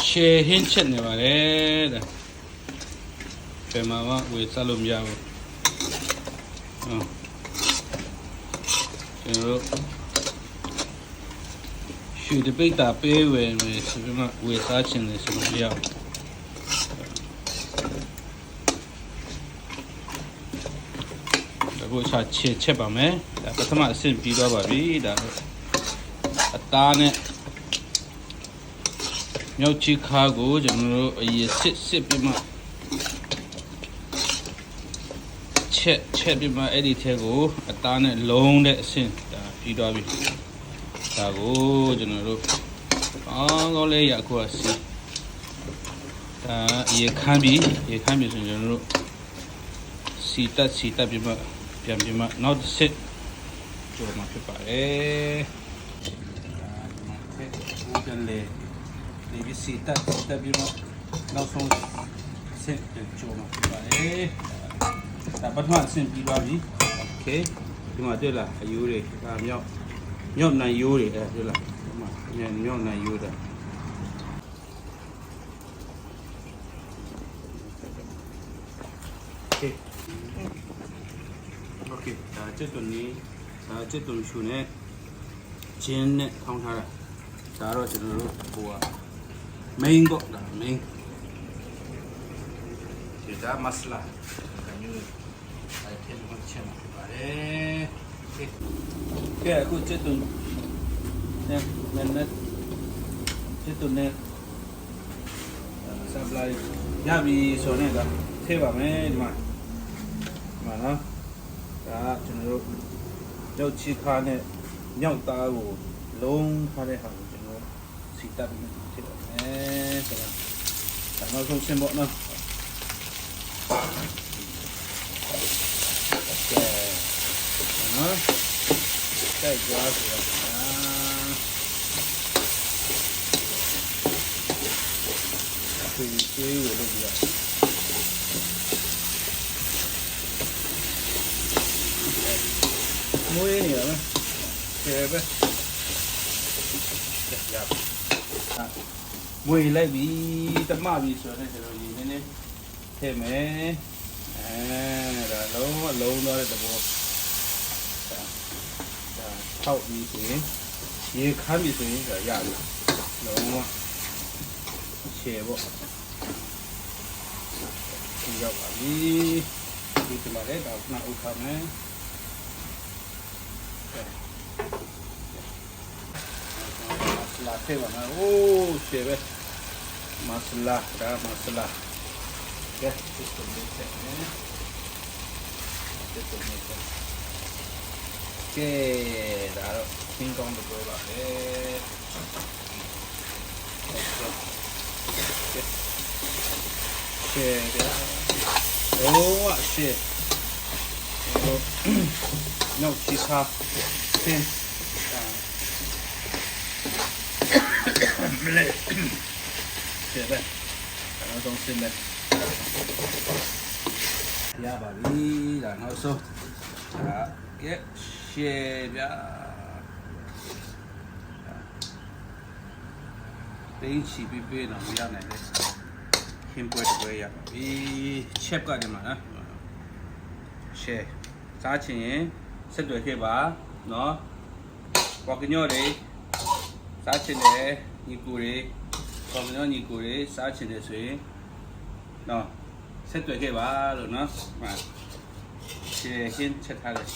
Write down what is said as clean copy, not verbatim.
share ဟင်းချက်နေပါတယ်တဲ့ပြန်မှာဝေစားလို့မရဘူးကျွန်တော်ရှူတပိတ်တာပေးဝယ်မယ်ဆိုပြီးမှဝေစားချင်တယ်ဆိုလို့မရဘူးအခုချက်ပါမယ်ဒါပထမအဆင့်ပြီးသွားပါပြီဒါအသားနဲ့မြောက်ချီခါကိုကျွန်တော်တို့အရင်စစ်ပြီးမှချက်ပြီးမှအဲ့ဒီထဲကိုအသားနဲ့လုံးတဲ့အဆင့်ဒါပြီးသွားပြီဒါကိုကျွန်တော်တို့ကောင်းလေးရအခုအစီဒါရေခမ်းပြီးဆိုရင်ကျွန်တော်တို့စီတက်ပြီးမှပြန်ပြီးမှနောက်တစ်စစ်ကျော်မှာဖြစ်ပါတယ်ဒီမှာထည့်ဦးပြန်လေဒီပစီတက်ပြီးမှနောက်ဆုံးစစ်ကျော်မှာဖြစ်ပါတယ်ဒါပထမအဆင့်ပြီးသွားပြီโอเคဒီမှာတွေ့လားအယိုးတွေဒါမြောက်နိုင်ယိုးတွေတွေ့လားဒီမှာမြောက်နိုင်ယိုးတာโอเคဒါကျက်သွန်လေးဒါကျက်သွန်ရှုနဲ့ဂျင်းနဲ့ထောင်းထားတာဒါတော့ကျွန်တော်တို့ဟိုက main ပေါ့ဒါ main ဒါ masala အဲ့ဒီမှာချက်မှာပါတယ်ကဲအခုကျက်သွန်နဲ့ကျက်သွန်နဲ့ဆပ်လိုက်ရပြီဆိုတော့ဒါထည့်ပါမယ်ဒီမှာနော်ဒါကျွန်တော်တို့ရောက်ချီခါနဲ့မြောက်သားကိုလုံးထားတဲ့ဟာကိုကျွန်တော်စီတက်ပြီးထည့်ပါမယ်ဆိုတော့ဒါနောက်ဆုံးရှင်းပေါ့နော်ကဲနော်တိုက်ကြွားဆိုတော့ဒီဝေလို့ပြရမွေးနေရမယ်ကဲပဲရပါမွေးလိုက်ပြီတမပြီဆိုတော့ကျွန်တော်ရင်းနေထည့်မယ်ဒါလုံးသွားတဲ့သဘောဒါထောက်ပြီးဆိုရင်ရေခမ်းပြီဆိုရင်ဒါရပြီလုံးဝရှယ်ပေါ့ဒီရောက်ပါပြီဒီမှာလည်းဒါကနာဥခမယ်masala ထည့်ပါမယ်โอ้ရှယ်ပဲ masala ဒါ masala ကဲဒီလိုလေးထည့်မယ်ကဲဒါတော့သင်ကောင်းတော့ပါပဲရှယ်ဗျာโอ้ရှယ်နောက်ချီခါသင်မလဲရှယ်ပဲနောက်ဆုံးစင်မယ်ရပါပြီဒါနောက်ဆုံးဒါကဲရှယ်ဗျာတင်းချီပြီးပေးတော့မရနိုင်လေခင်းပွဲတွေရပါပြီချက်ကနေမှာနော်ရှယ်စားချင်ရင်ဆက်သွယ်ခဲ့ပါနော်ဝါကညော့တွေစားချင်တယ်ညီကိုတွေကော်မညော့ညီကိုတွေစားချင်တယ်ဆိုရင်နော်ဆက်သွယ်ခဲ့ပါလို့နော်ရှယ်ခင်းချက်ထားတယ်